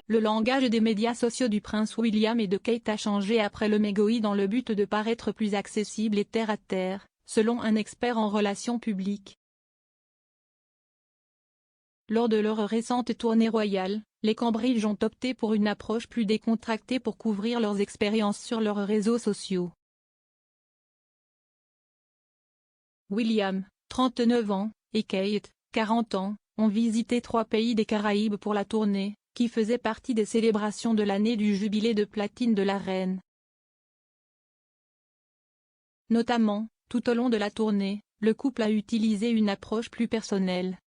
Le langage des médias sociaux du prince William et de Kate a changé après le mégoï dans le but de paraître plus accessible et terre-à-terre, selon un expert en relations publiques. Lors de leur récente tournée royale, les Cambridge ont opté pour une approche plus décontractée pour couvrir leurs expériences sur leurs réseaux sociaux. William, 39 ans, et Kate, 40 ans, ont visité 3 pays des Caraïbes pour la tournée, qui faisait partie des célébrations de l'année du jubilé de platine de la reine. Notamment, tout au long de la tournée, le couple a utilisé une approche plus personnelle.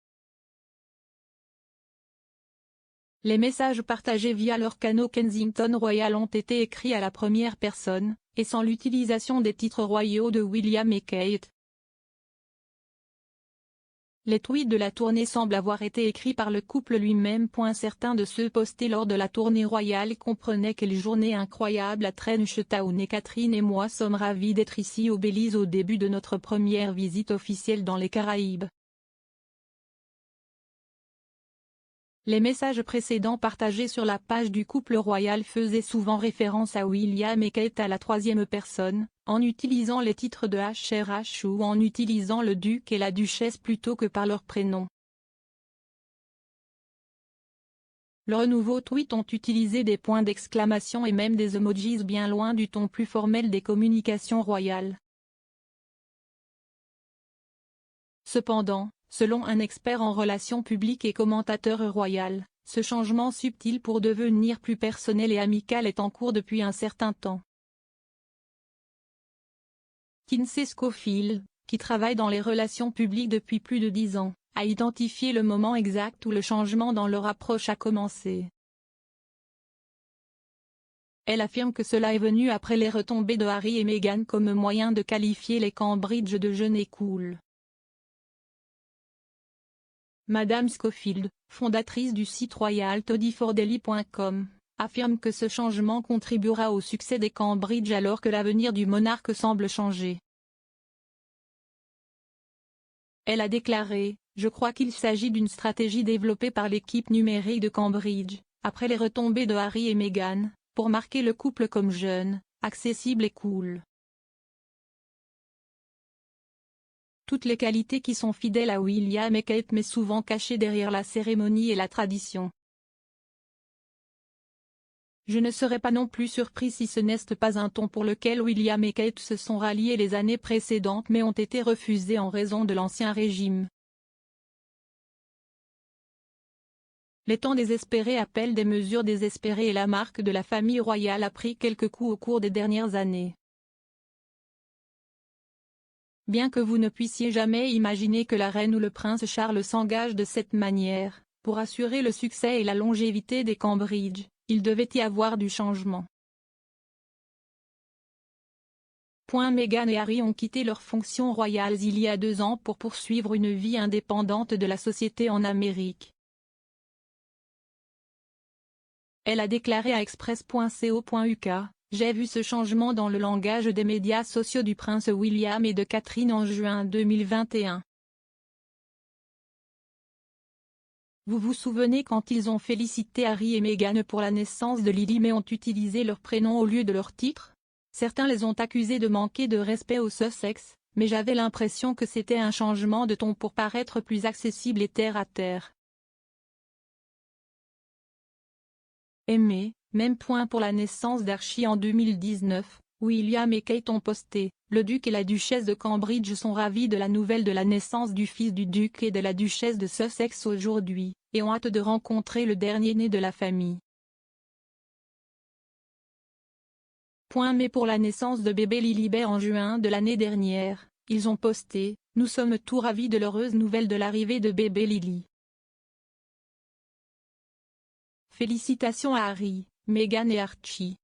Les messages partagés via leurs canaux Kensington Royal ont été écrits à la première personne, et sans l'utilisation des titres royaux de William et Kate. Les tweets de la tournée semblent avoir été écrits par le couple lui-même. Certains de ceux postés lors de la tournée royale comprenaient « Quelle journée incroyable à Trenchtown et Catherine et moi sommes ravis d'être ici au Belize au début de notre première visite officielle dans les Caraïbes ». Les messages précédents partagés sur la page du couple royal faisaient souvent référence à William et Kate à la troisième personne, en utilisant les titres de HRH ou en utilisant le duc et la duchesse plutôt que par leur prénom. Leurs nouveaux tweets ont utilisé des points d'exclamation et même des emojis bien loin du ton plus formel des communications royales. Cependant, selon un expert en relations publiques et commentateur royal, ce changement subtil pour devenir plus personnel et amical est en cours depuis un certain temps. Kinsey Schofield, qui travaille dans les relations publiques depuis plus de 10 ans, a identifié le moment exact où le changement dans leur approche a commencé. Elle affirme que cela est venu après les retombées de Harry et Meghan comme moyen de qualifier les Cambridge de jeunes et cool. Madame Schofield, fondatrice du site royal toddyfordaily.com, affirme que ce changement contribuera au succès des Cambridge alors que l'avenir du monarque semble changer. Elle a déclaré « Je crois qu'il s'agit d'une stratégie développée par l'équipe numérique de Cambridge, après les retombées de Harry et Meghan, pour marquer le couple comme jeune, accessible et cool. » Toutes les qualités qui sont fidèles à William et Kate mais souvent cachées derrière la cérémonie et la tradition. Je ne serais pas non plus surpris si ce n'est pas un ton pour lequel William et Kate se sont ralliés les années précédentes mais ont été refusés en raison de l'Ancien Régime. Les temps désespérés appellent des mesures désespérées et la marque de la famille royale a pris quelques coups au cours des dernières années. Bien que vous ne puissiez jamais imaginer que la reine ou le prince Charles s'engagent de cette manière, pour assurer le succès et la longévité des Cambridge, il devait y avoir du changement. Meghan et Harry ont quitté leurs fonctions royales il y a 2 ans pour poursuivre une vie indépendante de la société en Amérique. Elle a déclaré à express.co.uk. J'ai vu ce changement dans le langage des médias sociaux du prince William et de Catherine en juin 2021. Vous vous souvenez quand ils ont félicité Harry et Meghan pour la naissance de Lily mais ont utilisé leur prénom au lieu de leur titre? Certains les ont accusés de manquer de respect aux Sussex, mais j'avais l'impression que c'était un changement de ton pour paraître plus accessible et terre-à-terre. Aimé. Même point pour la naissance d'Archie en 2019, William et Kate ont posté « Le duc et la duchesse de Cambridge sont ravis de la nouvelle de la naissance du fils du duc et de la duchesse de Sussex aujourd'hui, et ont hâte de rencontrer le dernier-né de la famille. » Mais pour la naissance de bébé Lilibet en juin de l'année dernière, ils ont posté « Nous sommes tous ravis de l'heureuse nouvelle de l'arrivée de bébé Lily. » Félicitations à Harry, Meghan et Archie.